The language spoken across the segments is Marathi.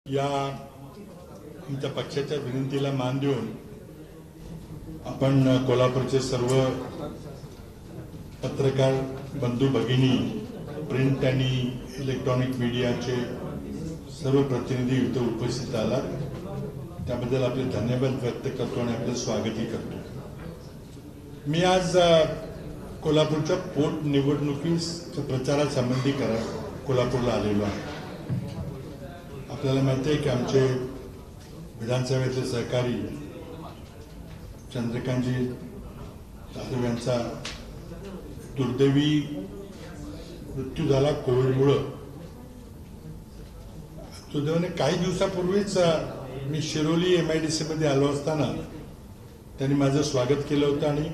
या आमच्या पक्षाच्या विनंतीला मान देऊन आपण कोल्हापूरचे सर्व पत्रकार बंधू भगिनी, प्रिंट आणि इलेक्ट्रॉनिक मीडियाचे सर्व प्रतिनिधी इथे उपस्थित आलात, त्याबद्दल आपले धन्यवाद व्यक्त करतो आणि आपले स्वागतही करतो। मी आज कोल्हापूरच्या पोट निवडणुकीच्या प्रचारासंबंधी कोल्हापूरला आलेलो आहे। आपल्याला माहिती आहे की आमचे विधानसभेचे सहकारी चंद्रकांतजी जाधव यांचा दुर्दैवी मृत्यू झाला कोविडमुळे। दुर्दैवाने काही दिवसापूर्वीच मी शिरोली MIDC मध्ये आलो असताना त्यांनी माझं स्वागत केलं होतं आणि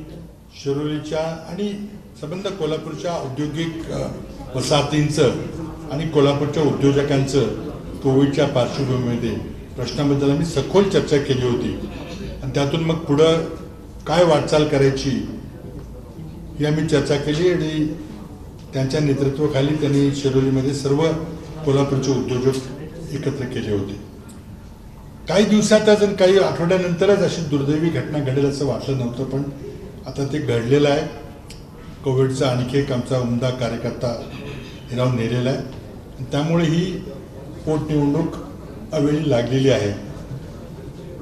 शिरोलीच्या आणि संबंध कोल्हापूरच्या औद्योगिक वसाहतींचं आणि कोल्हापूरच्या उद्योजकांचं कोविडच्या पार्श्वभूमीमध्ये प्रश्नाबद्दल आम्ही सखोल चर्चा केली होती आणि त्यातून मग पुढं काय वाटचाल करायची ही आम्ही चर्चा केली आणि त्यांच्या नेतृत्वाखाली त्यांनी शिरोलीमध्ये सर्व कोल्हापूरचे उद्योजक एकत्र केले होते। काही दिवसातच आणि काही आठवड्यानंतरच अशी दुर्दैवी घटना घडेल असं वाटलं नव्हतं, पण आता ते घडलेलं आहे। कोविडचा आणखी एक आमचा उमदा कार्यकर्ता हिरावून नेलेला आहे, त्यामुळे ही पोटनिवडणूक अवेळी लागलेली आहे।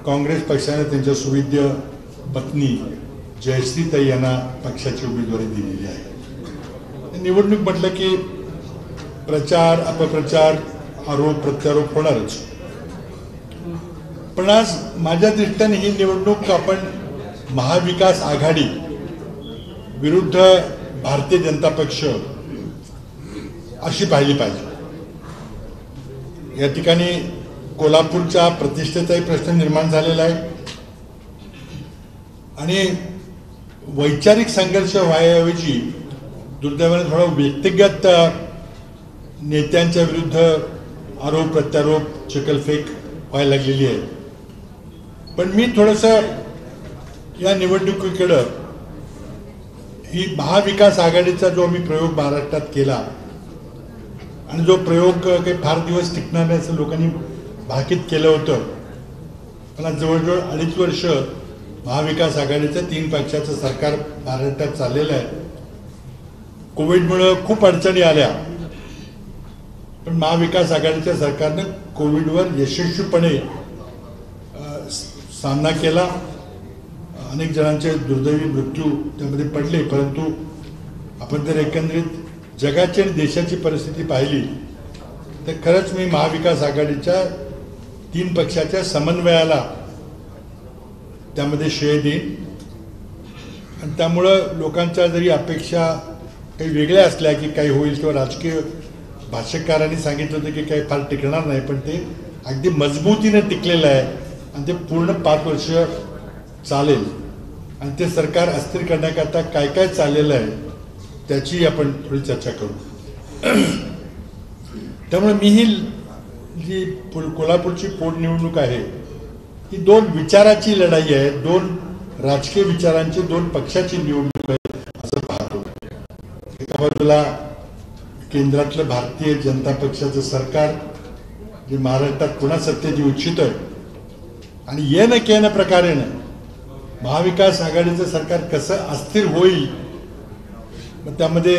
काँग्रेस पक्षाने त्यांच्या सुविद्य पत्नी जयश्रीताई यांना पक्षाची उमेदवारी दिलेली आहे। निवडणूक म्हटलं की प्रचार अपप्रचार आरोप प्रत्यारोप होणारच, पण आज माझ्या दृष्टीने ही निवडणूक आपण महाविकास आघाडी विरुद्ध भारतीय जनता पक्ष अशी पाहिली पाहिजे। या ठिकाणी कोल्हापूरच्या प्रतिष्ठेचाही प्रश्न निर्माण झालेला आहे आणि वैचारिक संघर्ष व्हायऐवजी दुर्दैवाने थोडा व्यक्तिगत नेत्यांच्या विरुद्ध आरोप प्रत्यारोप चिखलफेक व्हायला लागलेली आहे। पण मी थोडंसं या निवडणुकीकडं ही महाविकास आघाडीचा जो मी प्रयोग महाराष्ट्रात केला आणि जो प्रयोग काही फार दिवस टिकणार नाही असं लोकांनी भाकीत केलं होतं, मला जवळजवळ 2.5 वर्ष महाविकास आघाडीचं 3 पक्षाचं सरकार महाराष्ट्रात चाललेलं आहे। कोविडमुळे खूप अडचणी आल्या, पण महाविकास आघाडीच्या सरकारनं कोविडवर यशस्वीपणे सामना केला। अनेक जणांचे दुर्दैवी मृत्यू त्यामध्ये पडले, परंतु आपण जर एकंदरीत जगाची आणि देशाची परिस्थिती पाहिली तर खरंच मी महाविकास आघाडीच्या 3 पक्षाच्या समन्वयाला त्यामध्ये श्रेय देईन। आणि त्यामुळं लोकांच्या जरी अपेक्षा काही वेगळ्या असल्या की काही होईल किंवा राजकीय भाष्यकारांनी सांगितलं होतं की काही फार टिकणार नाही, पण ते अगदी मजबूतीने टिकलेलं आहे आणि ते पूर्ण 5 वर्ष चालेल आणि ते सरकार अस्थिर करण्याकरता काय काय चाललेलं आहे त्याची आपण थोडी चर्चा करू। त्यामुळे मी ही जी कोल्हापूरची पोटनिवडणूक आहे ही 2 विचाराची लढाई आहे, 2 राजकीय विचारांची 2 पक्षाची निवडणूक आहे असं पाहतो। एका बाजूला केंद्रातलं भारतीय जनता पक्षाचं सरकार जे महाराष्ट्रात पुन्हा सत्तेत येऊ इच्छितंय आणि येणं केन प्रकारेनं महाविकास आघाडीचं सरकार कसं अस्थिर होईल, मग त्यामध्ये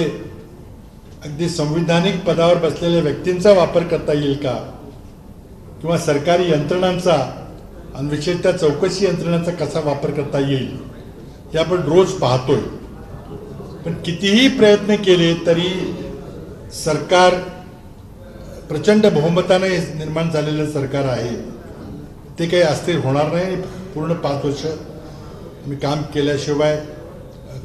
अगदी संविधानिक पदावर बसलेल्या व्यक्तींचा वापर करता येईल का किंवा सरकारी यंत्रणांचा आणि विशेषतः चौकशी यंत्रणांचा कसा वापर करता येईल हे आपण रोज पाहतोय। पण कितीही प्रयत्न केले तरी सरकार प्रचंड बहुमताने निर्माण झालेलं सरकार आहे, ते काही अस्थिर होणार नाही। पूर्ण 5 वर्ष मी काम केल्याशिवाय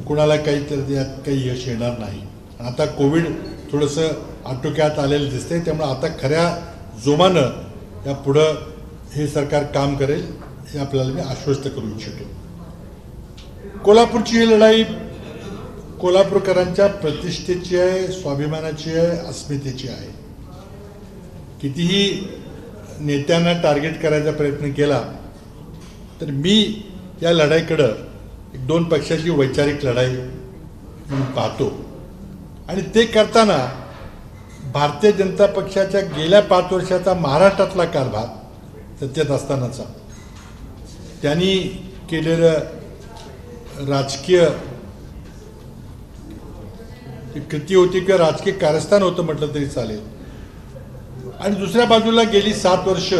कुणाला काही यश येणार नाही। आता कोविड थोडंसं आटोक्यात आलेलं दिसतंय, त्यामुळे आता खऱ्या जोमानं या पुढं हे सरकार काम करेल हे आपल्याला मी आश्वस्त करू इच्छितो। कोल्हापूरची ही लढाई कोल्हापूरकरांच्या प्रतिष्ठेची आहे, स्वाभिमानाची आहे, अस्मितेची आहे। कितीही नेत्यांना टार्गेट करायचा प्रयत्न केला तर मी या लढाईकडं 2 पक्षाची वैचारिक लढाई म्हणून पाहतो आणि ते करताना भारतीय जनता पक्षाच्या गेल्या 5 वर्षाचा महाराष्ट्रातला कारभार सत्तेत असतानाचा त्यांनी केलेलं राजकीय कृती होती किंवा राजकीय कारस्थान होतं म्हटलं तरी चालेल. आणि दुसऱ्या बाजूला गेली 7 वर्ष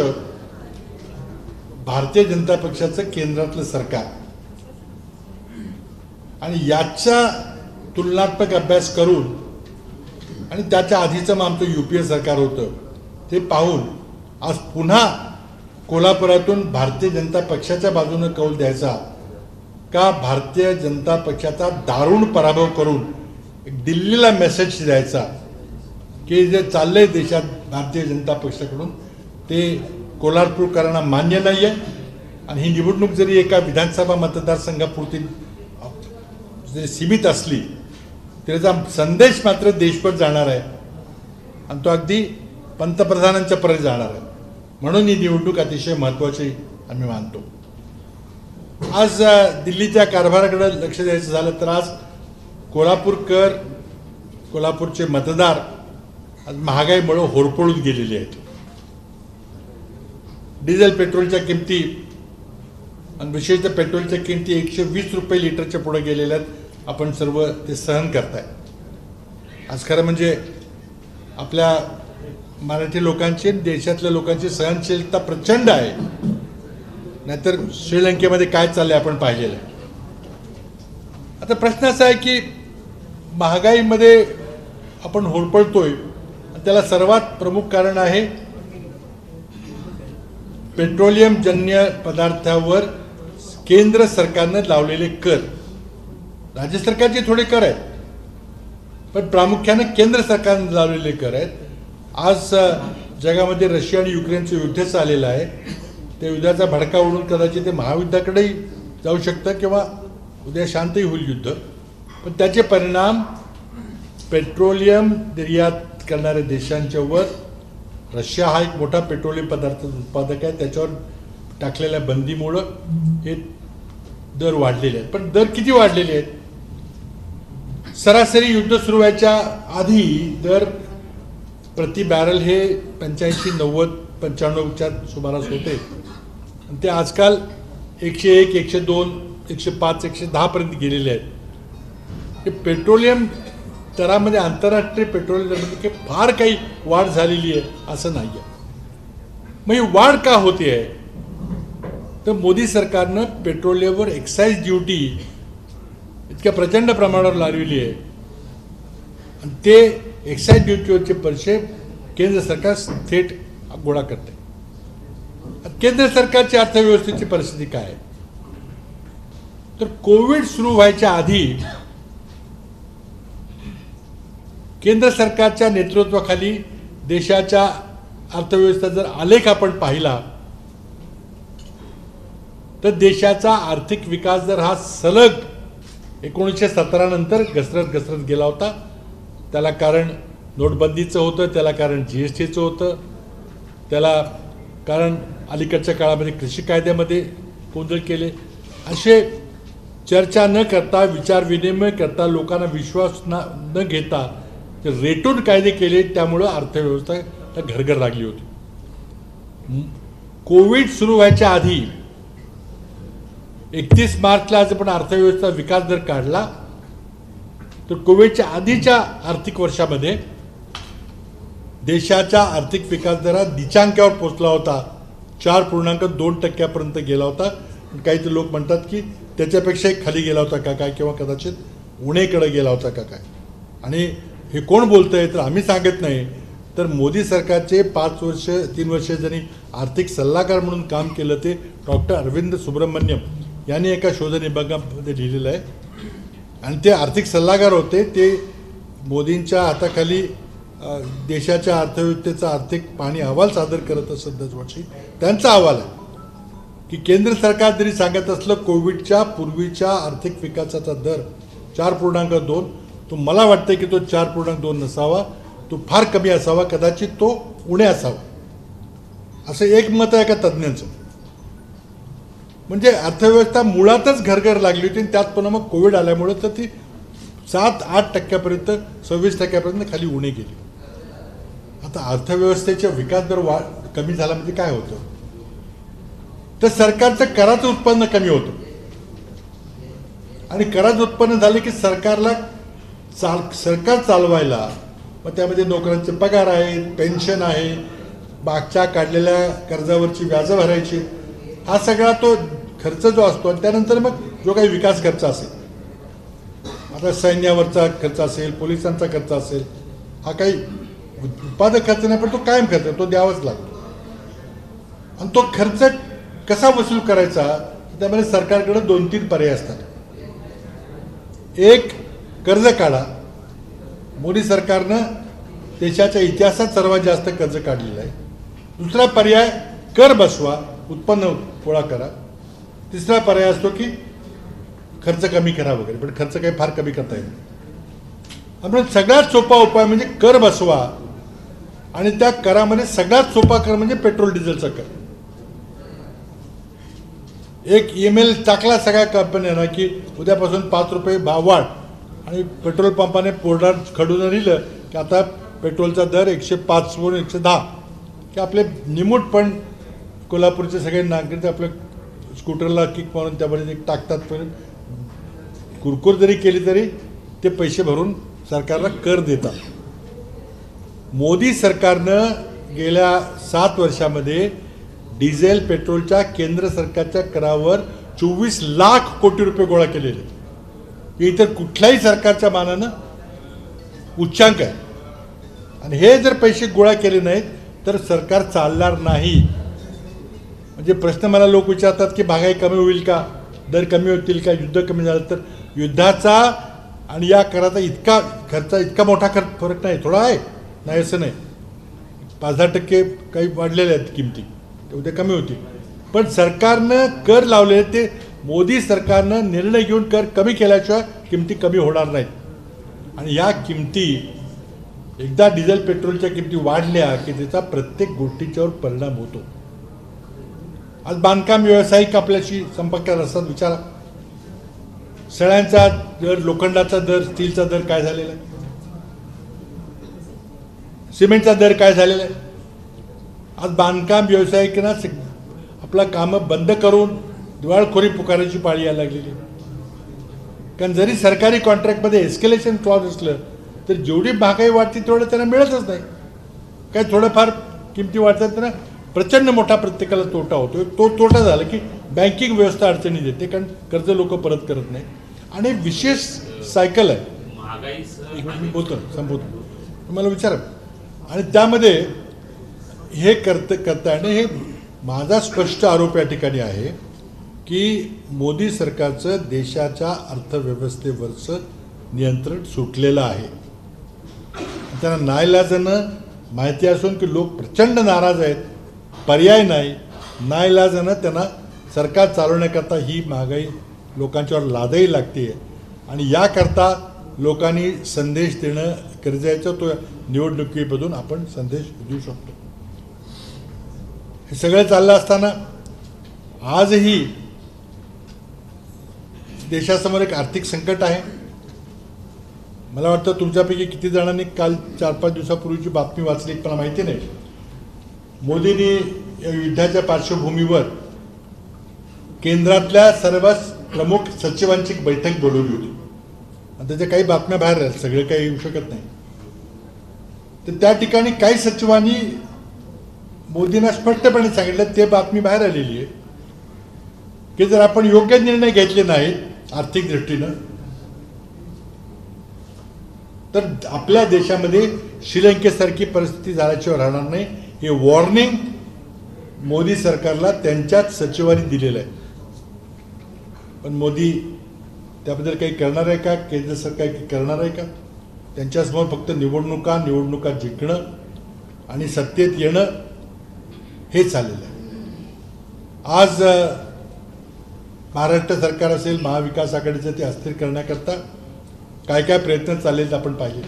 भारतीय जनता पक्षाचं केंद्रातलं सरकार आणि याचा तुलनात्मक अभ्यास करून आणि त्याच्या आधीचं मग आमचं UPA सरकार होतं ते पाहून आज पुन्हा कोल्हापुरातून भारतीय जनता पक्षाच्या बाजूनं कौल द्यायचा का भारतीय जनता पक्षाचा दारुण पराभव करून एक दिल्लीला मेसेज द्यायचा की जे चाललंय देशात भारतीय जनता पक्षाकडून ते कोल्हापूरकरांना मान्य नाही आहे आणि ही निवडणूक जरी एका विधानसभा मतदारसंघापुरती जरी सीमित असली त्याचा संदेश मात्र देशभर जाणार आहे आणि तो अगदी पंतप्रधानांच्या पर्यंत जाणार आहे. म्हणून ही निवडणूक अतिशय महत्त्वाची आम्ही मानतो. आज दिल्लीच्या कारभाराकडे लक्ष द्यायचं झालं तर आज कोल्हापूरकर कोल्हापूरचे मतदार आज महागाईमुळे होरपळून गेलेले आहेत. डिझेल पेट्रोलच्या किमती आणि विशेषतः पेट्रोलच्या किमती 120 रुपये लिटरच्या पुढे गेलेल्या आहेत. आपण सर्व ते सहन करताय. आज खरं म्हणजे आपल्या मराठी लोकांची देशातल्या लोकांची सहनशीलता प्रचंड आहे. नाहीतर श्रीलंकेमध्ये काय चाललंय आपण पाहिलेलं आहे. आता प्रश्न असा आहे की महागाईमध्ये आपण होरपळतोय त्याला सर्वात प्रमुख कारण आहे पेट्रोलियमजन्य पदार्थावर केंद्र सरकारने लावलेले कर. राज्य सरकारचे थोडे कर आहेत पण प्रामुख्याने केंद्र सरकारने लावलेले कर आहेत. आज जगामध्ये रशिया आणि युक्रेनचं युद्ध चाललेलं आहे. त्या युद्धाचा भडका उडून कदाचित ते महायुद्धाकडेही जाऊ शकतं किंवा उद्या शांतही होईल युद्ध. पण त्याचे परिणाम पेट्रोलियम निर्यात करणाऱ्या देशांच्यावर रशिया हा एक मोठा पेट्रोलियम पदार्थ उत्पादक आहे. त्याच्यावर टाकलेल्या बंदीमुळं हे दर वाढलेले आहेत. पण दर किती वाढलेले आहेत? सरासरी युद्ध सुरू व्हायच्या आधी दर प्रति बॅरल हे 85, 90, 95च्या सुमारास होते आणि ते आजकाल 101, 102, 105, 110 पर्यंत गेलेले आहेत. हे पेट्रोलियम दरामध्ये आंतरराष्ट्रीय पेट्रोलियम दरामध्ये फार काही वाढ झालेली आहे असं नाही आहे. मग ही वाढ का होते आहे? तर मोदी सरकारनं पेट्रोलियमवर एक्साईज ड्युटी इतक्या प्रचंड प्रमाणावर लावलेली आहे आणि ते एक्साईज ड्युटीवरचे पैसे केंद्र सरकार थेट गोळा करते. केंद्र सरकारची अर्थव्यवस्थेची परिस्थिती काय आहे? तर कोविड सुरू व्हायच्या आधी केंद्र सरकारच्या नेतृत्वाखाली देशाच्या अर्थव्यवस्था जर आलेख आपण पाहिला तर देशाचा आर्थिक विकास जर हा सलग 1917 नंतर घसरत गेला होता. त्याला कारण नोटबंदीचं होतं, त्याला कारण GSTचं होतं, त्याला कारण अलीकडच्या काळामध्ये कृषी कायद्यामध्ये गोंधळ केले. असे चर्चा न करता विचार विनिमय करता लोकांना विश्वास न घेता रेटून कायदे केले. त्यामुळं अर्थव्यवस्था घरघर लागली होती. कोविड सुरू व्हायच्या आधी 31 मार्चला आज आपण अर्थव्यवस्था विकास दर काढला तर कोविडच्या आधीच्या आर्थिक वर्षामध्ये देशाचा आर्थिक विकास दर हा नीचांकावर पोहोचला होता. 4.2% गेला होता. काही लोक म्हणतात की त्याच्यापेक्षाही खाली गेला होता का काय किंवा कदाचित उणेकडे गेला होता का काय. आणि हे कोण बोलतंय तर आम्ही सांगत नाही तर मोदी सरकारचे 3 वर्ष ज्यांनी आर्थिक सल्लागार म्हणून काम केलं ते डॉक्टर अरविंद सुब्रमण्यम यांनी एका शोध निबंधामध्ये लिहिलेलं आहे. आणि ते आर्थिक सल्लागार होते. ते मोदींच्या हाताखाली देशाच्या अर्थव्यवस्थेचा आर्थिक पाणी अहवाल सादर करत असत दरवर्षी. त्यांचा अहवाल आहे की केंद्र सरकार जरी सांगत असलं कोविडच्या पूर्वीच्या आर्थिक विकासाचा दर 4.2 तो मला वाटतं की तो 4.2 नसावा, तो फार कमी असावा, कदाचित तो उणे असावा असं एक मत आहे का तज्ज्ञांचं. म्हणजे अर्थव्यवस्था मुळातच घरघर लागली होती आणि त्यात पुन्हा मग कोविड आल्यामुळे तर ती 7-8% 26% खाली उणे गेली. आता अर्थव्यवस्थेचा विकास दर कमी झाला म्हणजे काय होतं? तर सरकारचं कराचं उत्पन्न कमी होतं आणि कराचं उत्पन्न झालं की सरकारला सरकार चालवायला मग त्यामध्ये नोकऱ्यांचे पगार आहेत, पेन्शन आहे, मागच्या काढलेल्या कर्जावरची व्याजं भरायची, हा सगळा तो खर्च जो असतो आणि त्यानंतर मग जो काही विकास खर्च असेल, आता सैन्यावरचा खर्च असेल, पोलिसांचा खर्च असेल, हा काही उत्पादक खर्च नाही पण तो कायम खर्च तो द्यावाच लागतो. आणि तो खर्च कसा वसूल करायचा त्यामध्ये सरकारकडे 2-3 पर्याय असतात. एक, कर्ज काढा. मोदी सरकारनं देशाच्या इतिहासात सर्वात जास्त कर्ज काढलेलं आहे. दुसरा पर्याय कर बसवा, उत्पन्न गोळा करा. तिसरा पर्याय असतो की खर्च कमी करा वगैरे, पण खर्च काही फार कमी करता येईल. आपण सगळ्यात सोपा उपाय म्हणजे कर बसवा आणि त्या करामध्ये सगळ्यात सोपा कर म्हणजे पेट्रोल डिझेलचा कर. एक ईमेल टाकला सगळ्या कंपन्यांना की उद्यापासून 5 रुपये भाव वाढ आणि पेट्रोल पंपाने पोर्टात खडून लिहिलं की आता पेट्रोलचा दर 105 वरून 110 की आपले निमूट पण कोल्हापूरचे सगळे नागरिक आपल्या स्कूटरला किक मारून त्यामध्ये एक टाकतात. पण कुरकुर जरी केली तरी ते पैसे भरून सरकारला कर देतात. मोदी सरकारनं गेल्या 7 वर्षामध्ये डिझेल पेट्रोलच्या केंद्र सरकारच्या करावर 24 लाख कोटी रुपये गोळा केलेले. हे इतर कुठल्याही सरकारच्या मानानं उच्चांक आहे. आणि हे जर पैसे गोळा केले नाहीत तर सरकार चालणार नाही. म्हणजे प्रश्न मला लोक विचारतात की महागाई कमी होईल का, दर कमी होतील का, युद्ध कमी झालं तर. युद्धाचा आणि या कराचा इतका मोठा फरक नाही, थोडा आहे, नाही असं नाही. 5-10% काही वाढलेले आहेत किमती, ते उद्या कमी होतील. पण सरकारनं कर लावले, ते मोदी सरकारनं निर्णय घेऊन कर कमी केल्याशिवाय किमती कमी होणार नाहीत. आणि या किमती एकदा डिझेल पेट्रोलच्या किमती वाढल्या की त्याचा प्रत्येक गोष्टीच्यावर परिणाम होतो. आज बांधकाम व्यावसायिक आपल्याशी संपर्कात असतात, विचारा. सळ्यांचा दर, लोखंडाचा दर, स्टीलचा दर काय झालेला आहे, सिमेंटचा दर काय झालेला आहे. आज बांधकाम व्यावसायिकांना आपला कामं बंद करून दिवाळखोरी पुकारायची पाळी यायला लागलेली. कारण जरी सरकारी कॉन्ट्रॅक्टमध्ये एस्केलेशन क्लॉज असलं तर जेवढी महागाई वाढते तेवढं त्यांना मिळतच नाही. काय थोडंफार किमती वाढतात त्यांना प्रचंड मोठा प्रत्येकाला तोटा होतो. तो तोटा झाला की बँकिंग व्यवस्था अडचणी देते, कारण कर्ज लोक परत करत नाही. आणि विशेष सायकल आहे. मी बोलतो संपवतो, तुम्हाला विचारा. आणि त्यामध्ये हे करता आणि हे माझा स्पष्ट आरोप या ठिकाणी आहे की मोदी सरकारचं देशाच्या अर्थव्यवस्थेवरचं नियंत्रण सुटलेलं आहे. त्यांना नाईलाजानं माहिती असून की लोक प्रचंड नाराज आहेत, पर्याय नाही, नाईलाजानं त्यांना सरकार चालवण्याकरता ही महागाई लोकांच्यावर लादही लागते. आणि याकरता लोकांनी संदेश देणं गरजेचं, तो निवडणुकीमधून आपण संदेश देऊ शकतो. हे सगळं चाललं असताना आजही देशासमोर एक आर्थिक संकट आहे. मला वाटतं तुमच्यापैकी किती जणांनी काल 4-5 दिवसापूर्वीची बातमी वाचली मला माहिती नाही. मोदींनी या युद्धाच्या पार्श्वभूमीवर केंद्रातल्या सर्व प्रमुख सचिवांची बैठक बोलवली होती. आणि त्याच्या काही बातम्या बाहेर राहिल्या, सगळे काही येऊ शकत नाही. तर त्या ठिकाणी काही सचिवांनी मोदींना स्पष्टपणे सांगितलं, ते बातमी बाहेर आलेली आहे की जर आपण योग्य निर्णय घेतले नाहीत आर्थिक दृष्टीनं तर आपल्या देशामध्ये श्रीलंकेसारखी परिस्थिती झाल्याशिवाय राहणार नाही. हे वॉर्निंग मोदी सरकारला त्यांच्याच सचिवांनी दिलेलं आहे. पण मोदी त्याबद्दल काही करणार आहे का, केंद्र सरकार काही करणार आहे का. त्यांच्यासमोर फक्त निवडणुका जिंकणं आणि सत्तेत येणं हे चाललेलं आहे. आज महाराष्ट्र सरकार असेल, महाविकास आघाडीचं ते अस्थिर करण्याकरता काय काय प्रयत्न चाललेत आपण पाहिले.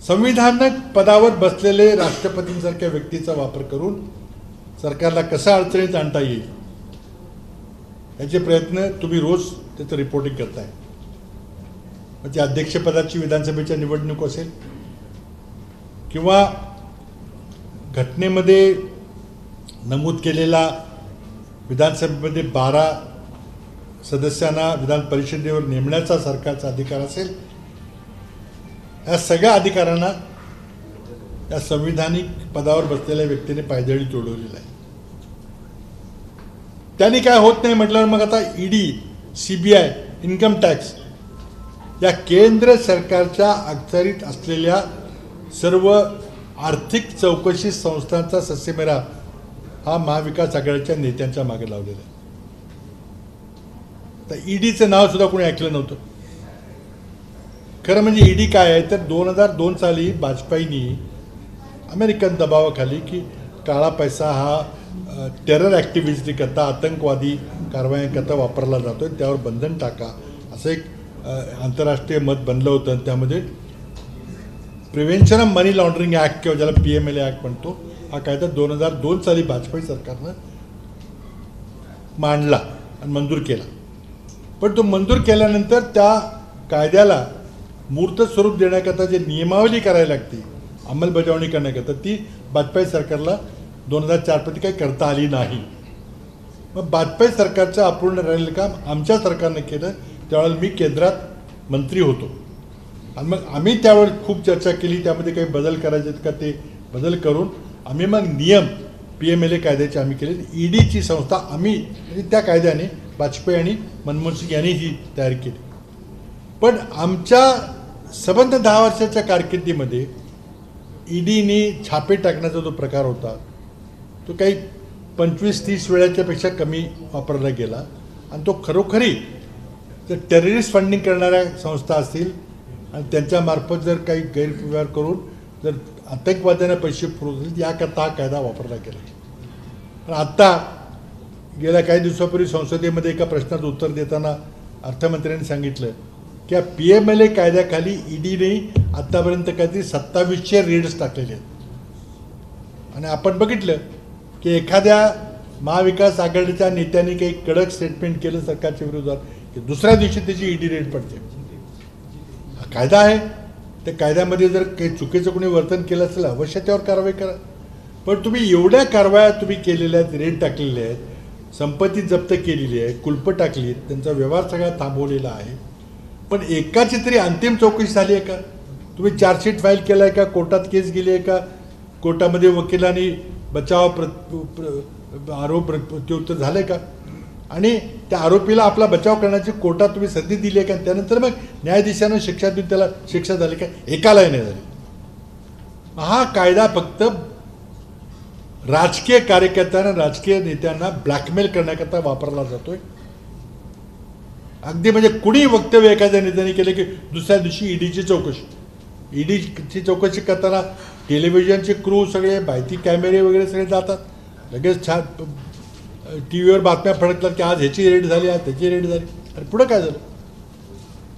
संविधानिक पदावर बसलेले राष्ट्रपतींसारख्या व्यक्तीचा वापर करून सरकारला कसा अडचणीत आणता येईल याचे प्रयत्न तुम्ही रोज त्याचं रिपोर्टिंग करताय. म्हणजे अध्यक्षपदाची विधानसभेच्या निवडणूक असेल किंवा घटनेमध्ये नमूद केलेला विधानसभेमध्ये 12 सदस्यांना विधान परिषदेवर नेमण्याचा सरकारचा अधिकार असेल, या सगळ्या अधिकारांना या संविधानिक पदावर बसलेल्या व्यक्तीने पायदळी तोडवलेला आहे. त्यांनी काय होत नाही म्हटल्यावर मग आता ईडी, सीबीआय, इन्कम टॅक्स या केंद्र सरकारच्या अखत्यारीत असलेल्या सर्व आर्थिक चौकशी संस्थांचा ससेमेरा हा महाविकास आघाडीच्या नेत्यांच्या मागे लावलेला आहे. तर ईडीचं नाव सुद्धा कोणी ऐकलं नव्हतं. खरं म्हणजे ईडी काय आहे तर 2002 साली वाजपेयींनी अमेरिकन दबावाखाली की काळा पैसा हा टेरर ॲक्टिव्हिटी करता, आतंकवादी कारवायांकरता वापरला जातो, त्यावर बंधन टाका असं एक आंतरराष्ट्रीय मत बनलं होतं. आणि त्यामध्ये prevention of money laundering act किंवा ज्याला PMLA ॲक्ट म्हणतो हा कायदा 2002 साली वाजपेयी सरकारनं मांडला आणि मंजूर केला. पण तो मंजूर केल्यानंतर त्या कायद्याला मूर्त स्वरूप देण्याकरता जे नियमावली करायला लागते, अंमलबजावणी करण्याकरता, ती वाजपेयी सरकारला 2004 पर्यंत काही करता आली नाही. मग वाजपेयी सरकारचं अपूर्ण राहिलेलं काम आमच्या सरकारनं केलं. त्यावेळेला मी केंद्रात मंत्री होतो आणि मग आम्ही त्यावेळेस खूप चर्चा केली, त्यामध्ये काही बदल करायचे आहेत का, ते बदल करून आम्ही मग नियम PMLA कायद्याचे आम्ही केले. ईडीची संस्था आम्ही म्हणजे त्या कायद्याने वाजपेयी आणि मनमोहन सिंग यांनी ही तयार केली. पण आमच्या सबंध 10 वर्षाच्या कारकिर्दीमध्ये ईडीने छापे टाकण्याचा जो प्रकार होता तो काही 25-30 वेळाच्यापेक्षा कमी वापरला गेला. आणि तो खरोखरी जर टेररिस्ट फंडिंग करणाऱ्या संस्था असतील आणि त्यांच्यामार्फत जर काही गैरव्यवहार करून जर आतंकवाद्यांना पैसे पुरवतील याकरता हा कायदा वापरला गेला. पण आत्ता गेल्या काही दिवसापूर्वी संसदेमध्ये एका प्रश्नाचं उत्तर देताना अर्थमंत्र्यांनी सांगितलं की या PMLA कायद्याखाली ईडीने आत्तापर्यंत काहीतरी 2700 रेड्स टाकलेले आहेत. आणि आपण बघितलं की एखाद्या महाविकास आघाडीच्या नेत्यांनी काही कडक स्टेटमेंट केलं सरकारच्या विरोधात की दुसऱ्या दिवशी त्याची ईडी रेड पडते. हा कायदा आहे, त्या कायद्यामध्ये जर काही चुकीचं कोणी वर्तन केलं असेल अवश्य त्यावर कारवाई करा. पण तुम्ही एवढ्या कारवाया तुम्ही केलेल्या आहेत, रेड टाकलेल्या आहेत, संपत्ती जप्त केलेली आहे, कुलपं टाकली आहेत, त्यांचा व्यवहार सगळा थांबवलेला आहे. पण एकाची तरी अंतिम चौकशी झाली आहे का? तुम्ही चार्जशीट फाईल केला आहे का? कोर्टात केस गेली आहे का? कोर्टामध्ये वकिलांनी बचाव आरोप प्रत्युत्तर झालं आहे का? आणि त्या आरोपीला आपला बचाव करण्याची कोर्टात तुम्ही संधी दिली आहे का? त्यानंतर मग न्यायाधीशानं शिक्षा देऊन त्याला शिक्षा झाली का? एकालाही नाही झाली. हा कायदा फक्त राजकीय कार्यकर्त्यांना, राजकीय नेत्यांना ब्लॅकमेल करण्याकरता वापरला जातोय. अगदी म्हणजे कुणी वक्तव्य एखाद्या नेत्याने केले की दुसऱ्या दिवशी ईडीची चौकशी करताना टेलिव्हिजनचे क्रू सगळे, माहिती कॅमेरे वगैरे सगळे जातात, लगेच छान TV वर बातम्या फडकतात की आज ह्याची रेड झाली, आज त्याची रेड झाली. आणि पुढं काय झालं?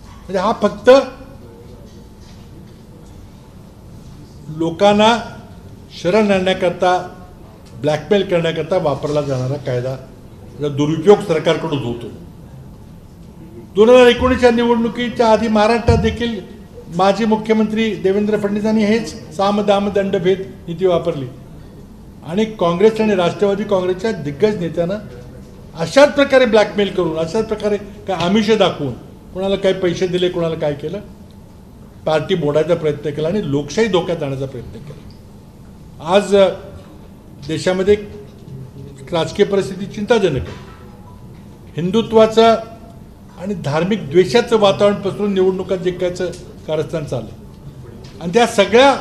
म्हणजे हा फक्त लोकांना शरण आणण्याकरता, ब्लॅकमेल करण्याकरता वापरला जाणारा कायदा, दुरुपयोग सरकारकडून होतो. 2019च्या निवडणुकीच्या आधी महाराष्ट्रात देखील माजी मुख्यमंत्री देवेंद्र फडणवीसांनी हेच साम दाम दंडभेद नीती वापरली आणि काँग्रेस आणि राष्ट्रवादी काँग्रेसच्या दिग्गज नेत्यांना अशाच प्रकारे ब्लॅकमेल करून, अशाच प्रकारे काय आमिष दाखवून, कोणाला काय पैसे दिले, कोणाला काय केलं, पार्टी मोडायचा प्रयत्न केला आणि लोकशाही धोक्यात आणण्याचा प्रयत्न केला. आज देशामध्ये राजकीय परिस्थिती चिंताजनक आहे. हिंदुत्वाचं आणि धार्मिक द्वेषाचं वातावरण पसरून निवडणुकात जिंकायचं कारस्थान चाललं. आणि त्या सगळ्या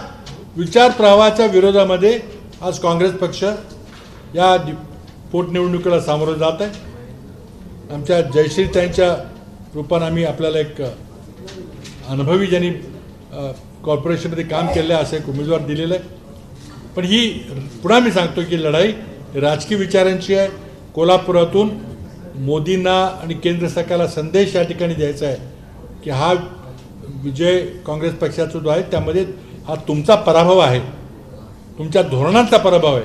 विचार प्रवाहाच्या विरोधामध्ये आज काँग्रेस पक्ष या पोटनिवडणुकीला सामोरं जात आहे. आमच्या जयश्रीताईंच्या रूपानं आम्ही आपल्याला एक अनुभवी ज्यांनी कॉर्पोरेशनमध्ये काम केलेलं आहे असं एक उमेदवार दिलेलं आहे. पण ही पुन्हा मी सांगतो की लढाई राजकीय विचारांची आहे. कोल्हापुरातून मोदींना आणि केंद्र सरकारला संदेश या ठिकाणी द्यायचा आहे की हा विजय काँग्रेस पक्षाचा जो आहे त्यामध्ये हा तुमचा पराभव आहे, तुमच्या धोरणांचा पराभव आहे.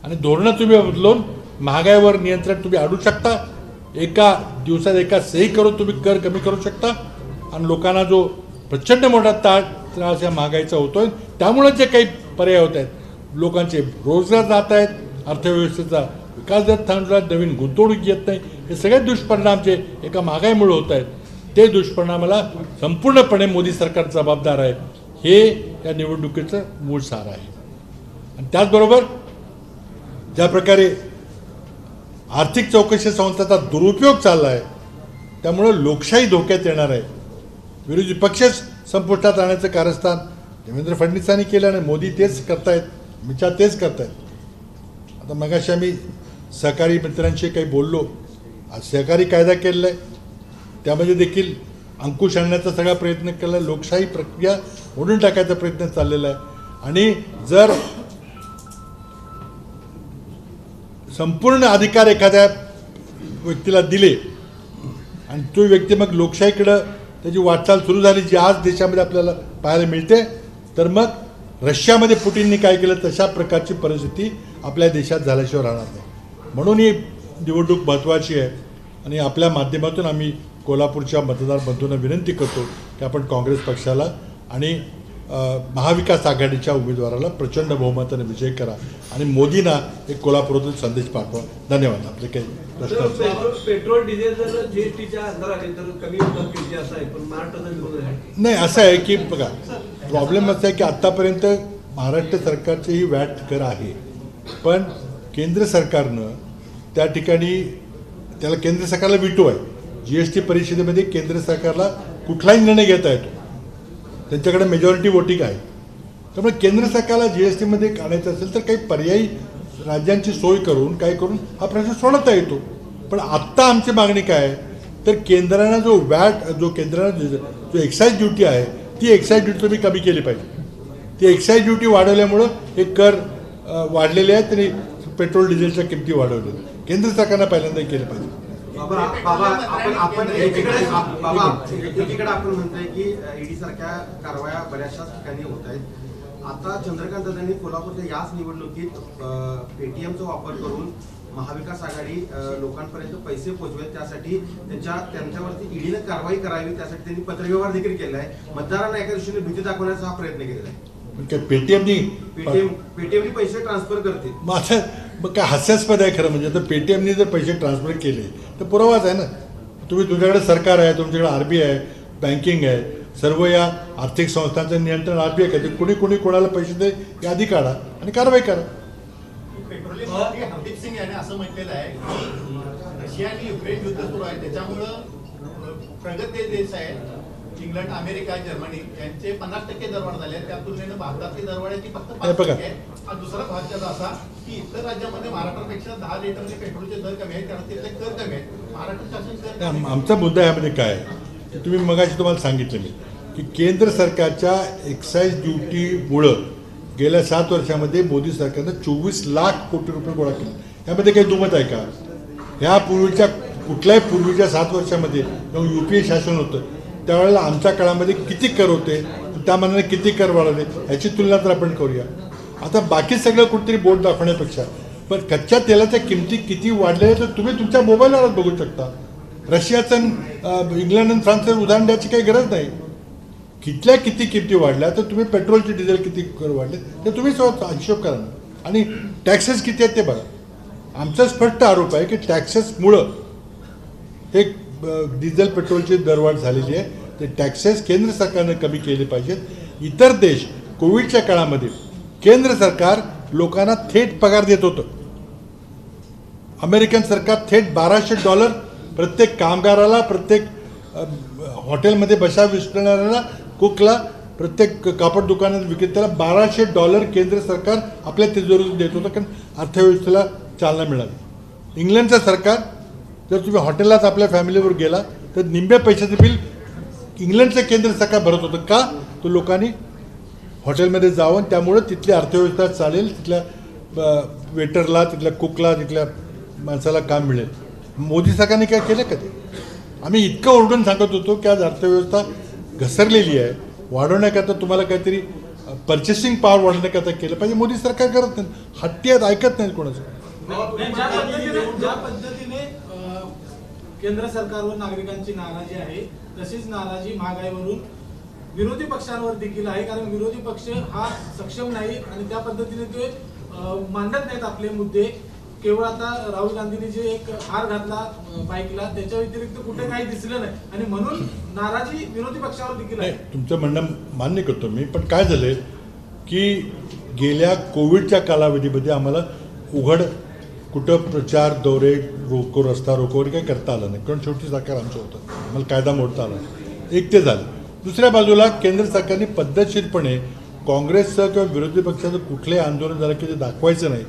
आणि धोरणं तुम्ही बदलून महागाईवर नियंत्रण तुम्ही आणू शकता. एका दिवसात एका सही करून तुम्ही कर कमी करू शकता. आणि लोकांना जो प्रचंड मोठा त्रास या महागाईचा होतोय त्यामुळे जे काही पर्याय होत आहेत, लोकांचे रोजगार जात आहेत, अर्थव्यवस्थेचा विकास जर थांबला, नवीन गुंतवणूक येत नाही, हे सगळे दुष्परिणाम जे एका महागाईमुळे होत आहेत ते दुष्परिणामाला संपूर्णपणे मोदी सरकार जबाबदार आहे. हे या निवडणुकीचं मूळ सार आहे. आणि त्याचबरोबर ज्या प्रकारे आर्थिक चौकशी संस्थेचा दुरुपयोग चालला आहे त्यामुळं लोकशाही धोक्यात येणार आहे. विरोधी पक्षच संपुष्टात आणण्याचं कारस्थान देवेंद्र फडणवीसांनी केलं आणि मोदी तेच करतायत, मिच्या तेच करतायत. आता मगाशी आम्ही सहकारी मित्रांशी काही बोललो. आज सहकारी कायदा केलेला आहे, त्यामध्ये देखील अंकुश आणण्याचा सगळा प्रयत्न केला. लोकशाही प्रक्रिया ओढून टाकायचा प्रयत्न चाललेला आहे. आणि जर संपूर्ण अधिकार एखाद्या व्यक्तीला दिले आणि तो व्यक्ती मग लोकशाहीकडं त्याची वाटचाल सुरू झाली, जी आज देशामध्ये आपल्याला पाहायला मिळते, तर मग रशियामध्ये पुटिनने काय केलं तशा प्रकारची परिस्थिती आपल्या देशात झाल्याशिवाय राहणार नाही. म्हणून ही निवडणूक महत्त्वाची आहे. आणि आपल्या माध्यमातून आम्ही कोल्हापूरच्या मतदार बंधूंना विनंती करतो की आपण काँग्रेस पक्षाला आणि महाविकास आघाडीच्या उमेदवाराला प्रचंड बहुमताने विजय करा आणि मोदींना एक कोल्हापूरातून संदेश पाठवा. धन्यवाद. आपले काही प्रश्न? पेट्रोल डिझेल जर जीएसटीच्या अंदर आले तर कमी होतात असं आहे, पण महाराष्ट्राचा विरोध आहे. नाही, असं आहे की बघा, प्रॉब्लेम असा आहे की आत्तापर्यंत महाराष्ट्र सरकारचे ही वॅट कर आहे, पण केंद्र सरकारनं त्या ठिकाणी त्याला केंद्र सरकारला विटो आहे. GST परिषदेमध्ये केंद्र सरकारला कुठलाही निर्णय घेता येतो, त्यांच्याकडे मेजॉरिटी वोटिंग आहे. त्यामुळे केंद्र सरकारला GSTमध्ये आणायचं असेल तर काही पर्यायी राज्यांची सोय करून काय करून हा प्रश्न सोडवता येतो. पण आत्ता आमची मागणी काय आहे तर केंद्रानं जो वॅट जो एक्साईज ड्युटी आहे ती एक्साईज ड्युटी तुम्ही कमी केली पाहिजे. ती एक्साईज ड्युटी वाढवल्यामुळं हे कर वाढलेले आहेत आणि पेट्रोल डिझेलच्या किमती वाढवल्या. केंद्र सरकारनं पहिल्यांदा केलं पाहिजे. आपण एकीकडे आपण म्हणतोय की ईडी सारख्या कारवाया बऱ्याचशा ठिकाणी होत आहेत. आता चंद्रकांत दादांनी कोल्हापूरच्या याच निवडणुकीत पेटीएमचा वापर करून महाविकास आघाडी लोकांपर्यंत पैसे पोहोचवेल त्यासाठी त्यांच्यावरती ईडीने कारवाई करावी त्यासाठी त्यांनी पत्रव्यवहार देखील केला आहे. मतदारांना एका दृष्टीने भीती दाखवण्याचा हा प्रयत्न केलेला आहे. पेटीएमनी पैसे ट्रान्सफर करते. मग काय हास्यास्पद आहे खरं म्हणजे. आता पेटीएमनी जर पैसे ट्रान्सफर केले तर पुरावाच आहे ना. तुमच्याकडे सरकार आहे, तुमच्याकडे RBI आहे, बँकिंग आहे, सर्व या आर्थिक संस्थांचं नियंत्रण RBI आहे. ते कुणी कोणाला पैसे दे यादी काढा आणि कारवाई करा. पेट्रोलियम मंत्री हरदीप सिंग यांनी असं म्हटलेलं आहे की रशिया आणि युक्रेन युद्ध सुरू आहे त्याच्यामुळं प्रगत देश आहेत इंग्लंड, अमेरिका, जर्मनी यांचे 50% दरवाढ झाले. त्या तुलनेने भारतातली दरवाढ्याची फक्त 5% आहे. हा दुसरा भाग त्याचा असा की इतर राज्यामध्ये महाराष्ट्रापेक्षा 10 लिटरचे पेट्रोलचे दर कमी आहेत कारण तिथले कर कमी आहेत. महाराष्ट्र शासन आमचा मुद्दा यामध्ये काय आहे तुम्ही मगाशी तुम्हाला सांगितलं मी की केंद्र सरकारच्या एक्साईज ड्युटीमुळं गेल्या 7 वर्षामध्ये मोदी सरकारनं 24 लाख कोटी रुपये गोळा केले. यामध्ये काही दुमत आहे का? ह्या कुठल्याही पूर्वीच्या 7 वर्षामध्ये जेव्हा UPA शासन होतं त्यावेळेला आमच्या काळामध्ये किती कर होते, त्या मानाने किती कर वाढवले ह्याची तुलना तर आपण करूया. आता बाकी सगळं कुठेतरी बोट दाखवण्यापेक्षा पण कच्च्या तेलाच्या किमती किती वाढल्या तर तुम्ही तुमच्या मोबाईलवरच बघू शकता. रशियाचं इंग्लंड आणि फ्रान्सचं उदाहरण द्यायची काही गरज नाही. किती किमती वाढल्या तर तुम्ही पेट्रोलचे डिझेल किती कर वाढले ते तुम्ही हिशोब करा. आणि टॅक्सेस किती आहेत ते बघा. आमचा स्पष्ट आरोप आहे की टॅक्सेसमुळं हे डिझेल पेट्रोलची दरवाढ झालेली आहे. ते टॅक्सेस केंद्र सरकारने कमी केले पाहिजेत. इतर देश कोविडच्या काळामध्ये केंद्र सरकार लोकांना थेट पगार देत होतं. अमेरिकन सरकार थेट $1200 प्रत्येक कामगाराला, प्रत्येक हॉटेलमध्ये बशा विसरणाऱ्याला, कुकला, प्रत्येक कापड दुकानात विक्रेत्याला $1200 केंद्र सरकार आपल्या तिजोरीतून देत होतं कारण अर्थव्यवस्थेला चालना मिळाली. इंग्लंडचं सरकार जर तुम्ही हॉटेललाच आपल्या फॅमिलीवर गेला तर निम्म्या पैशाचं बिल इंग्लंडचं केंद्र सरकार भरत होतं. का? तो लोकांनी हॉटेलमध्ये जावं त्यामुळं तिथली अर्थव्यवस्था चालेल, तिथल्या वेटरला, तिथल्या कुकला, तिथल्या माणसाला काम मिळेल. मोदी सरकारने काय केलं का ते? आम्ही इतकं ओरडून सांगत होतो की आज अर्थव्यवस्था घसरलेली आहे, वाढवण्याकरता तुम्हाला काहीतरी पर्चेसिंग पॉवर वाढवण्याकरता केलं पाहिजे. मोदी सरकार करत नाही, हट्टी आहेत, ऐकत नाहीत कोणाचं. ज्या पद्धतीने केंद्र सरकारवर नागरिकांची नाराजी आहे तशीच नाराजी महागाईवरून विरोधी पक्षांवर देखील आहे. कारण विरोधी पक्ष हा सक्षम नाही आणि त्या पद्धतीने ते मांडत नाहीत आपले मुद्दे. केवळ आता राहुल गांधींनी जे एक हार घातला बाईकला, त्याच्या व्यतिरिक्त कुठे काही दिसलं नाही आणि म्हणून नाराजी विरोधी पक्षावर देखील नाही, आहे. तुमचं म्हणणं मान्य करतो मी, पण काय झालंय की गेल्या कोविडच्या कालावधीमध्ये आम्हाला उघड कुठं प्रचार दौरे रोको रस्ता रोको वगैरे काही करता आलं नाही, कारण शेवटी सरकार आमचं होतं, आम्हाला कायदा मोडता आला नाही. एक ते झालं. दुसऱ्या बाजूला केंद्र सरकारने पद्धतशीरपणे काँग्रेसचं किंवा विरोधी पक्षाचं कुठलंही आंदोलन झालं की ते दाखवायचं नाही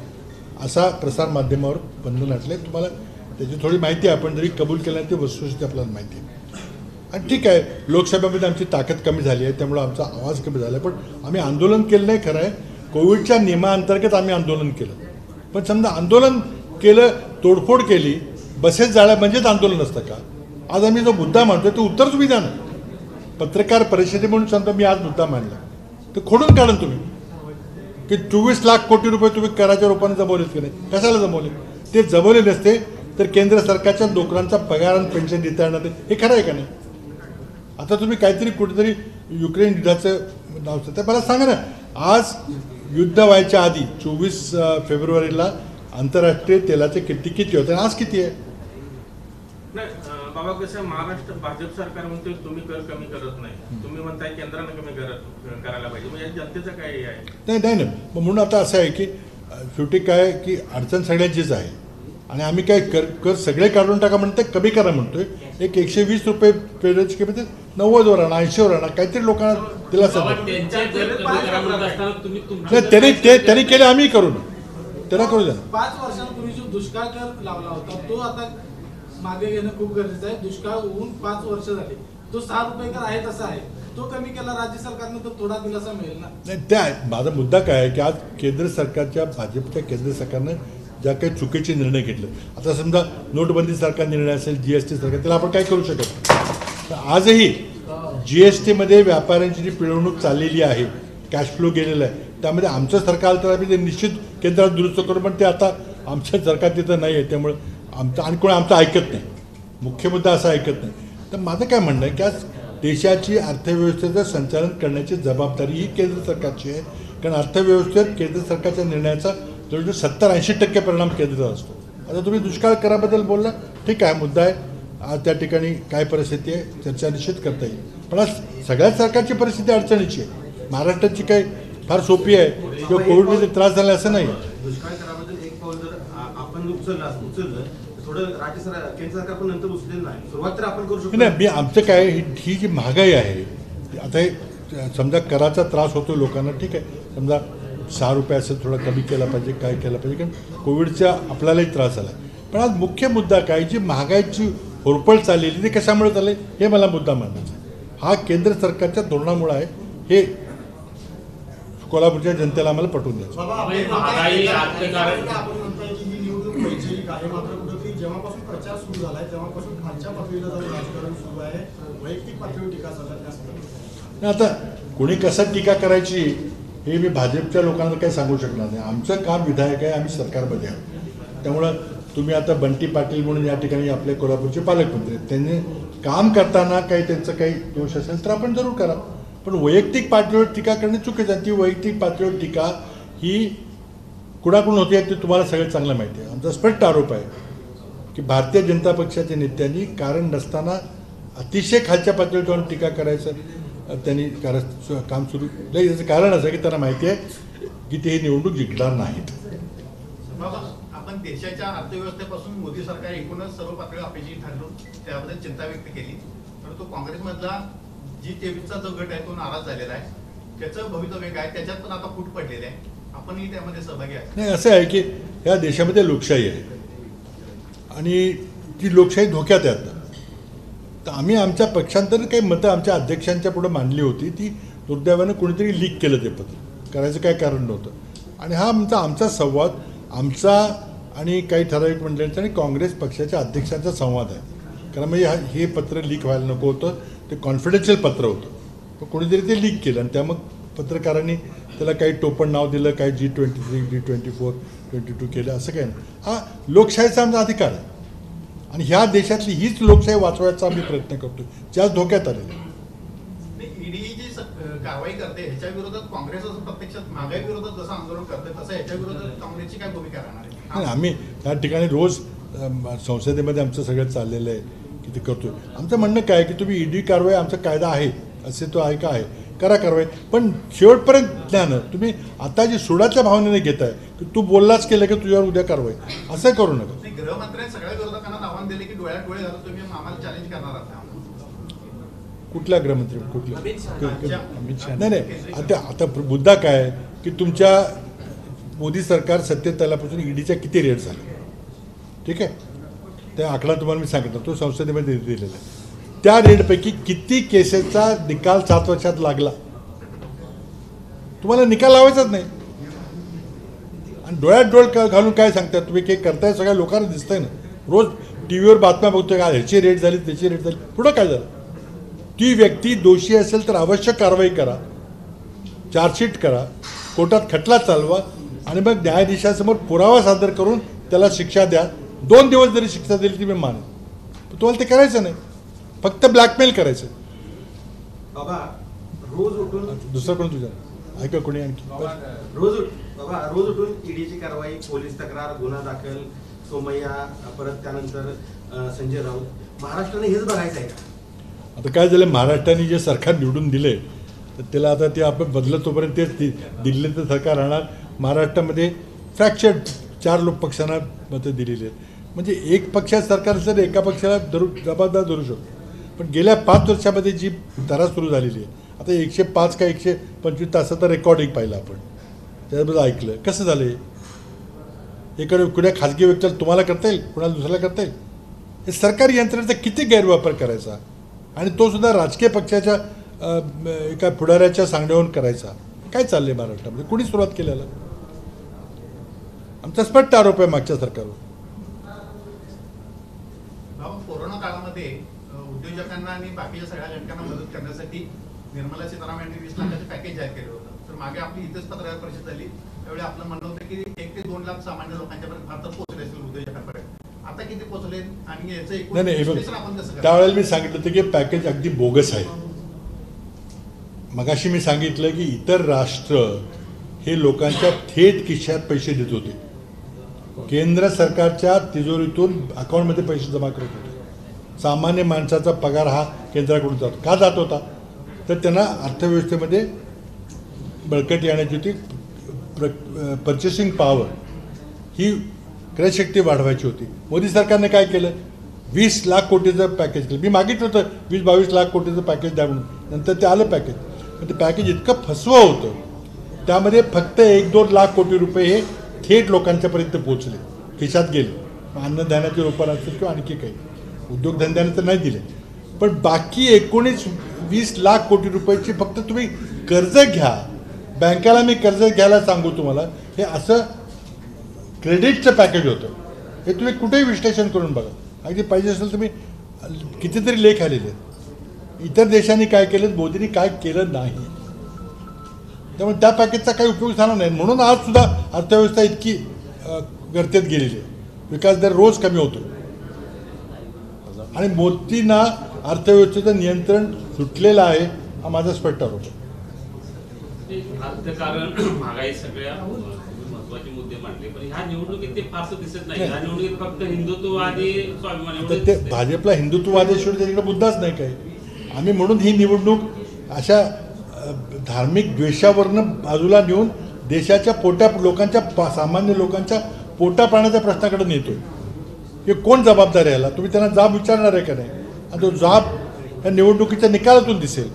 असा प्रसारमाध्यमावर बंधन घातलं. तुम्हाला त्याची थोडी माहिती आहे, आपण जरी कबूल केलं नाही ते वस्तुस्थिती आपल्याला माहिती आहे. आणि ठीक आहे, लोकसभेमध्ये आमची ताकद कमी झाली आहे, त्यामुळं आमचा आवाज कमी झाला आहे, पण आम्ही आंदोलन केलं नाही. खरं आहे, कोविडच्या नियमाअंतर्गत आम्ही आंदोलन केलं, पण समजा आंदोलन केलं, तोडफोड केली, बसेस जाळ्या म्हणजेच आंदोलन असतं का? आज आम्ही जो मुद्दा मांडतो ते उत्तर तुम्ही द्या ना. पत्रकार परिषदे म्हणून समजा मी आज मुद्दा मांडला तर खोडून काढून तुम्ही की 24 लाख कोटी रुपये तुम्ही कराच्या रूपाने जमवलेत की नाही, कशाला जमवले? ते जमवले नसते तर केंद्र सरकारच्या नोकरांचा पगार आणि पेन्शन देता येणार नाही, हे खरं आहे का नाही? आता तुम्ही काहीतरी कुठेतरी युक्रेन युद्धाचं नाव तर मला सांगा ना, आज युद्ध व्हायच्या आधी 24 फेब्रुवारीला आंतरराष्ट्रीय तेलाचे किती होते आणि आज किती आहे? नाही बाबा, कसं महाराष्ट्र भाजप सरकार म्हणतोय तुम्ही कर कमी करत नाही, तुम्ही म्हणताय केंद्रानं कमी करायला पाहिजे, म्हणजे जनतेचं काय आहे? नाही ना, मग म्हणून आता असं आहे की शेवटी काय की अडचण सगळ्यांचीच आहे आणि आम्ही काय कर सगळे काढून टाका म्हणते, कमी करा म्हणतोय. एक 120 रुपये पेट्रोलची किंमत 90 वर आणा, 80 वर आणा, काहीतरी लोकांना दिलासा द्या. त्यांनी केले, आम्ही करू ना, त्याला करू द्या. 5 वर्षांपूर्वी जो दुष्काळ कर लावला होता तो आता मागे घेणं खूप गरजेचं आहे. दुष्काळ होऊन 5 वर्ष झाली, तो 6 रुपये कर आहे तसा आहे, तो कमी केला राज्य सरकारने तर थोडा दिलासा मिळेल ना. नाही, त्या माझा मुद्दा काय आहे की आज केंद्र सरकारच्या भाजपच्या केंद्र सरकारनं ज्या काही चुकीचे निर्णय घेतले, आता समजा नोटबंदी सारखा निर्णय असेल, GST सारखा, त्याला आपण काय करू शकत नाही. आजही GSTमध्ये व्यापाऱ्यांची जी पिळवणूक चाललेली आहे, कॅश फ्लो गेलेला आहे, त्यामध्ये आमचं सरकार तर आम्ही ते निश्चित केंद्रात दुरुस्त करू, पण ते आता आमचं सरकार तिथं नाही आहे, त्यामुळे आमचं आणि कोणी आमचं ऐकत नाही. मुख्य मुद्दा असा ऐकत नाही. तर माझं काय म्हणणं आहे की आज देशाची अर्थव्यवस्थेचं संचालन करण्याची जबाबदारी ही केंद्र सरकारची आहे, कारण अर्थव्यवस्थेत केंद्र सरकारच्या निर्णयाचा जवळजवळ 70-80% परिणाम केंद्राचा असतो. आता तुम्ही दुष्काळ कराबद्दल बोलला, ठीक आहे, मुद्दा आहे. आज त्या ठिकाणी काय परिस्थिती आहे चर्चा निश्चित करता येईल, पण आज सगळ्याच सरकारची परिस्थिती अडचणीची आहे. महाराष्ट्राची काही फार सोपी आहे किंवा कोविडमध्ये त्रास झाला असं नाही. दुष्काळ कराबद्दल एक पाऊल जर आपण उचललं थोडं केंद्र सरकार पण नंतर उचलेलं नाही, सुरुवात तर आपण करू शकतो. नाही, मी आमचं काय ही जी महागाई आहे, आता हे समजा कराचा त्रास होतो लोकांना, ठीक आहे, समजा 6 रुपये असेल, थोडा कमी केला पाहिजे, काय केलं पाहिजे, कारण कोविडचा आपल्यालाही त्रास झाला. पण आज मुख्य मुद्दा काय, जी महागाईची होरपळ चाललेली ती कशामुळे चालली हे मला मुद्दा मांडायचा. हा केंद्र सरकारच्या धोरणामुळे आहे, हे कोल्हापूरच्या जनतेला आम्हाला पटवून द्यायचं. आपण म्हणताय की ही निवडणूक वैचारिक आहे, मात्र कुठेतरी जेव्हापासून प्रचार सुरू झालाय तेव्हापासून खालच्या पातळीला जाऊन राजकारण सुरू आहे, वैयक्तिक पातळीवर टीका चालत. आता कोणी कसं टीका करायची हे मी भाजपच्या लोकांना काही सांगू शकणार नाही. आमचं काम विधायक आहे, आम्ही सरकारमध्ये आहोत. त्यामुळं तुम्ही आता बंटी पाटील म्हणून या ठिकाणी आपले कोल्हापूरचे पालकमंत्री आहेत, त्यांनी काम करताना काही त्यांचं काही दोष असेल तर आपण जरूर करा, पण वैयक्तिक पातळीवर टीका करणे चुकीचं आहे. ती वैयक्तिक पातळीवर टीका ही कुणाकडून होते ते तुम्हाला सगळं चांगलं माहिती आहे. आमचा स्पष्ट आरोप आहे की भारतीय जनता पक्षाच्या नेत्यांनी कारण नसताना अतिशय खालच्या पातळीवर जाऊन टीका करायचं त्यांनी काम सुरू नाही. याचं कारण असं की त्यांना माहिती आहे की ते निवडणूक जिंकणार नाहीत. बाबा, आपण देशाच्या अर्थव्यवस्थेपासून मोदी सरकार एकूणच सर्व पातळीवर अपेक्षित ठरलं, त्याबद्दल चिंता व्यक्त केली, परंतु काँग्रेसमधला G23चा जो गट आहे तो नाराज झालेला आहे, त्याचं भवितव्य काय, त्याच्यात पण आता फूट पडलेली आहे, आपणही त्यामध्ये सहभागी आहे. नाही, असं आहे की या देशामध्ये लोकशाही आहे आणि ती लोकशाही धोक्यात आहे आता. तर आम्ही आमच्या पक्षांतर काही मतं आमच्या अध्यक्षांच्या पुढे मांडली होती, ती दुर्दैवानं कोणीतरी लीक केलं ते पत्र, करायचं काय कारण नव्हतं. आणि हा आमचा संवाद आमचा आणि काही ठराविक मंडळींचा आणि काँग्रेस पक्षाच्या अध्यक्षांचा संवाद आहे. कारण म्हणजे हे पत्र लीक व्हायला नको होतं, ते कॉन्फिडेन्शियल पत्र होतं, पण कोणीतरी ते लीक केलं आणि त्या मग पत्रकारांनी त्याला काही टोपण नाव दिलं, काही G23, G24, 22 केलं, असं काही नाही. हा लोकशाहीचा आमचा अधिकार आहे आणि ह्या देशातली हीच लोकशाही वाचवायचा आम्ही प्रयत्न करतो, ज्याच धोक्यात आलेली. ईडी जी कारवाई करते ह्याच्या विरोधात काँग्रेस असं प्रत्यक्षात महागाई विरोधात जसं आंदोलन करते तसं ह्याच्या विरोधात काँग्रेसची काय भूमिका राहणार आहे? नाही, आम्ही त्या ठिकाणी रोज संसदेमध्ये आमचं सगळं चाललेलं आहे की ते करतोय. आमचं म्हणणं काय आहे की तुम्ही ईडी कारवाई आमचा कायदा आहे, अस्तित्व आहे का आहे, करा कारवाई, पण शेवटपर्यंत ज्ञान तुम्ही आता जी सुडाच्या भावनेने घेताय की तू बोललाच केलं की तुझ्यावर उद्या कारवाई, असं करू नका. नाही, गृहमंत्र्यांनी सगळ्या विरोधकांना आव्हान दिले की डोळ्यात डोळे घालून तुम्ही आम्हाला चॅलेंज करणार आहात. कुठल्या गृहमंत्री कुठल्या अमित शहा. नाही नाही, आता मुद्दा काय आहे की तुमच्या मोदी सरकार सत्तेत आल्यापासून ईडीच्या किती रेट झाले, ठीक आहे, त्या आकडा तुम्हाला मी सांगितलं, तो संसदेमध्ये दिलेला आहे. त्या रेटपैकी किती केसेसचा निकाल 7 वर्षात लागला, तुम्हाला निकाल लावायचाच नाही. आणि डोळ्यात डोळ घालून काय सांगताय तुम्ही, काही करताय, सगळ्या लोकांना दिसतंय ना, रोज टी व्हीवर बातम्या बघतोय का ह्याची रेट झाली त्याची रेट झाली, पुढं काय झालं. ती व्यक्ती दोषी असेल तर आवश्यक कारवाई करा, चार्जशीट करा, कोर्टात खटला चालवा आणि मग न्यायाधीशासमोर पुरावा सादर करून त्याला शिक्षा द्या. 2 दिवस जरी शिक्षा दिली ती मी मानेन, पण तुम्हाला ते करायचं नाही, फक्त ब्लॅकमेल करायचं. बाबा रोज उठून दुसरं कोण तुझ्या ऐका कोणी आणखी रोज उठून ईडीची कारवाई, पोलीस तक्रार, गुन्हा दाखल, सोमय्या, परत त्यानंतर संजय राऊत, महाराष्ट्राने हेच बघायचं आहे का? आता काय झालं, महाराष्ट्राने जे सरकार निवडून दिले तर त्याला आता ते आपण बदलत तोपर्यंत तेच दिल्लीचं सरकार राहणार. महाराष्ट्रामध्ये फ्रॅक्चर्ड 4 पक्षांना मतं दिलेली आहेत, म्हणजे एक पक्षाचं सरकार असेल एका पक्षाला जबाबदार धरू शकतो. पण गेल्या 5 वर्षामध्ये जी धारा सुरू झालेली आहे, आता 105 का 125 तासाचा रेकॉर्डिंग पाहिलं आपण, त्याच्याबद्दल ऐकलं कसं झालं. एकडे कुण्या खाजगी व्यक्तीला तुम्हाला करता येईल, कुणाला दुसऱ्याला करता येईल. हे सरकारी यंत्रणेचा किती गैरवापर करायचा आणि तो सुद्धा राजकीय पक्षाच्या एका पुढाऱ्याच्या सांगण्यावरून करायचा. काय चाललंय महाराष्ट्रामध्ये, कुणी सुरुवात केलेला. आमचा स्पष्ट आरोप आहे मागच्या सरकारवर. कोरोना काळामध्ये उद्योजकांना आणि बाकीच्या सगळ्या घटकांना मदत करण्यासाठी निर्मला सीतारामन यांनी 20 लाखाचे पॅकेज जाहीर केलं होतं. तर मागे आपली इथेच पत्रकार परिषद झाली, त्यावेळी आपलं म्हणणं होतं की 1 ते 2 लाख सामान्य लोकांच्यापर्यंत भारतात पोहोचले असतील उद्योजकांपर्यंत. आता किती पोहोचले आणि याचं एकूण विश्लेषण आपण कसं करतो? त्यावेळेला मी सांगितलं होतं की पॅकेज अगदी बोगस आहे. मगाशी मी सांगितलं की इतर राष्ट्र हे लोकांच्या थेट खिशात पैसे देत होते, केंद्र सरकारच्या तिजोरीतून अकाउंटमध्ये पैसे जमा करत होते. सामान्य माणसाचा पगार हा केंद्राकडून जातो, का जात होता तर त्यांना अर्थव्यवस्थेमध्ये बळकटी आणायची होती, पर्चेसिंग पॉवर ही क्रयशक्ती वाढवायची होती. मोदी सरकारने काय केलं, 20 लाख कोटीचं पॅकेज केलं. मी मागितलं होतं 20-22 लाख कोटीचं पॅकेज द्या म्हणून, नंतर ते आलं पॅकेज. पण ते पॅकेज इतकं फसवं होतं, त्यामध्ये फक्त 1-2 लाख कोटी रुपये हे थेट लोकांच्यापर्यंत पोहोचले, खिशात गेले. अन्नधान्याचे रोपण असतील किंवा आणखी काही उद्योगधंद्याने तर नाही दिले, पण बाकी 19-20 लाख कोटी रुपयाची फक्त तुम्ही कर्ज घ्या. बँकेला मी कर्ज घ्यायला सांगू तुम्हाला, हे असं क्रेडिटचं पॅकेज होतं. हे तुम्ही कुठेही विश्लेषण करून बघा, अगदी पाहिजे असेल तुम्ही कितीतरी लेख आलेले आहेत. इतर देशांनी काय केलं, मोदींनी काय केलं नाही, त्यामुळे त्या पॅकेजचा काही उपयोग झाला नाही. म्हणून आज सुद्धा अर्थव्यवस्था इतकी गर्तेत गेलेली आहे, विकास दर रोज कमी होतो आणि मोदींना अर्थव्यवस्थेचं नियंत्रण सुटलेलं आहे, हा माझा स्पष्ट आरोप आहे. अर्थकारण, महागाई सगळ्या महत्वाचे मुद्दे मांडले, पण ह्या निवडणुकीत ते फारसं दिसत नाही. ह्या निवडणुकीत फक्त हिंदुत्ववादी स्वाभिमान आता ते भाजपला हिंदुत्ववादेश्वर त्यांच्याकडे मुद्दाच नाही काही. आम्ही म्हणून ही निवडणूक अशा धार्मिक द्वेषावरनं बाजूला नेऊन देशाच्या लोकांच्या सामान्य लोकांच्या पोटा पाण्याच्या प्रश्नाकडे नेतोय. हे कोण जबाबदार आहे याला, तुम्ही त्यांना जाब विचारणार आहे का नाही. आणि तो जाब या निवडणुकीच्या निकालातून दिसेल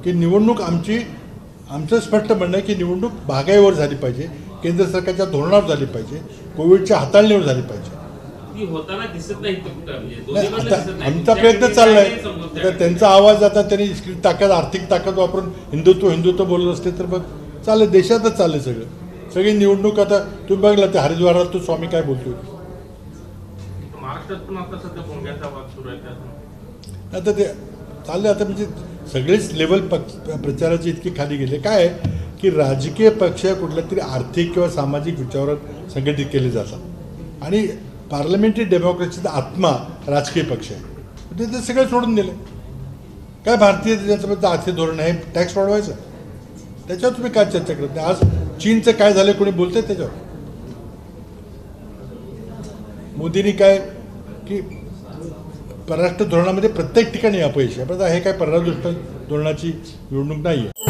की निवडणूक आमचं स्पष्ट म्हणणं आहे की निवडणूक महागाईवर झाली पाहिजे, केंद्र सरकारच्या धोरणावर झाली पाहिजे, कोविडच्या हाताळणीवर झाली पाहिजे. ती होताना दिसत नाही. आता आमचा प्रयत्न चाललाय, तर त्यांचा आवाज आता त्यांनी ताकद, आर्थिक ताकद वापरून हिंदुत्व बोलत असते तर मग चालेल. देशातच चाललंय सगळी निवडणूक. आता तुम्ही बघला ते हरिद्वारात तो स्वामी काय बोलतोय. महाराष्ट्रात पण आता सध्या भोंग्याचा वाद सुरू आहे. आता ते चालले, आता म्हणजे सगळेच लेवल प्रचाराची इतकी खाली गेले. काय आहे की राजकीय पक्ष कुठल्या तरी आर्थिक किंवा सामाजिक विचारावर संघटित केले जातात आणि पार्लमेंटरी डेमोक्रेसीचा आत्मा राजकीय पक्ष आहे. ते सगळं सोडून दिलं. काय भारतीय त्याच्याबद्दल आर्थिक धोरण आहे, टॅक्स वाढवायचं, त्याच्यावर तुम्ही काय चर्चा करत नाही. आज चीनचं काय झालं कोणी बोलतंय त्याच्यावर. मोदींनी काय की परराष्ट्र धोरणामध्ये प्रत्येक ठिकाणी अपयश आहे, पण हे काय परराष्ट्र धोरणाची निवडणूक नाही आहे.